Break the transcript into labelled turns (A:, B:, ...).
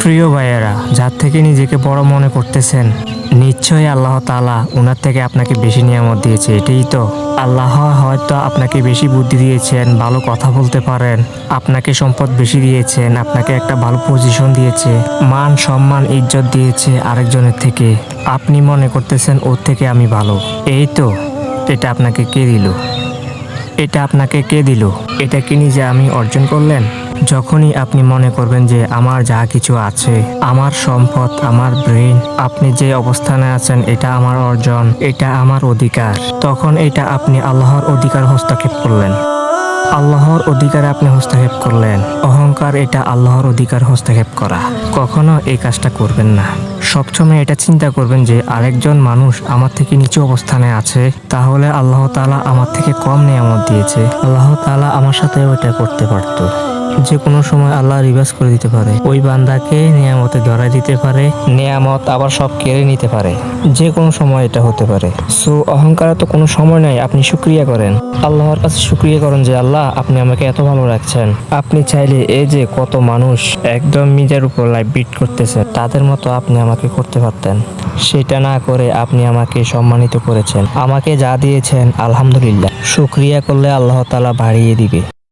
A: প্রিয় ভাইয়েরা, যার থেকে নিজেকে বড় মনে করতেছেন, নিশ্চয়ই আল্লাহ তাআলা ওনার থেকে আপনাকে বেশি নিয়ামত দিয়েছে, এটাই তো। আল্লাহ হয়তো আপনাকে বেশি বুদ্ধি দিয়েছেন, ভালো কথা বলতে পারেন, আপনাকে সম্পদ বেশি দিয়েছেন, আপনাকে একটা ভালো পজিশন দিয়েছে, মান সম্মান ইজ্জত দিয়েছে আরেকজনের থেকে। আপনি মনে করতেছেন ওর থেকে আমি ভালো। এই তো, এটা আপনাকে কে দিল? এটা আপনাকে কে দিল? এটা কি নিজে আমি অর্জন করলেন? যখনই আপনি মনে করবেন যে আমার যা কিছু আছে, আমার সম্পদ, আমার ব্রেন, আপনি যে অবস্থানে আছেন এটা আমার অর্জন, এটা আমার অধিকার, তখন এটা আপনি আল্লাহর অধিকার হস্তক্ষেপ করলেন। আল্লাহর অধিকারে আপনি হস্তক্ষেপ করলেন। অহংকার এটা আল্লাহর অধিকার হস্তক্ষেপ করা। কখনো এই কাজটা করবেন না। সবসময় এটা চিন্তা করবেন যে আরেকজন মানুষ আমার থেকে নিচু অবস্থানে আছে, তাহলে আল্লাহ তাআলা আমার থেকে কম নিয়ামত দিয়েছে। আল্লাহ তাআলা আমার সাথে ওইটা করতে পারতো। যে কোনো সময় আল্লাহ রিভার্স করে দিতে পারে, ওই বান্দাকে নিয়ামতে ধরায় দিতে পারে, নিয়ামত আবার সব কেড়ে নিতে পারে। যে কোনো সময় এটা হতে পারে। সো অহংকারে তো কোনো সময় নাই। আপনি শুকরিয়া করেন, আল্লাহর কাছে শুকরিয়া করেন যে আল্লাহ আপনি আমাকে এত ভালো রাখছেন। আপনি চাইলে এই যে কত মানুষ একদম নিজের উপর লাইফ বিট করতেছে, তাদের মতো আপনি আমাকে করতে পারতেন। সেটা না করে আপনি আমাকে সম্মানিত করেছেন। আমাকে যা দিয়েছেন আলহামদুলিল্লাহ। শুকরিয়া করলে আল্লাহ তাআলা বাড়িয়ে দিবে।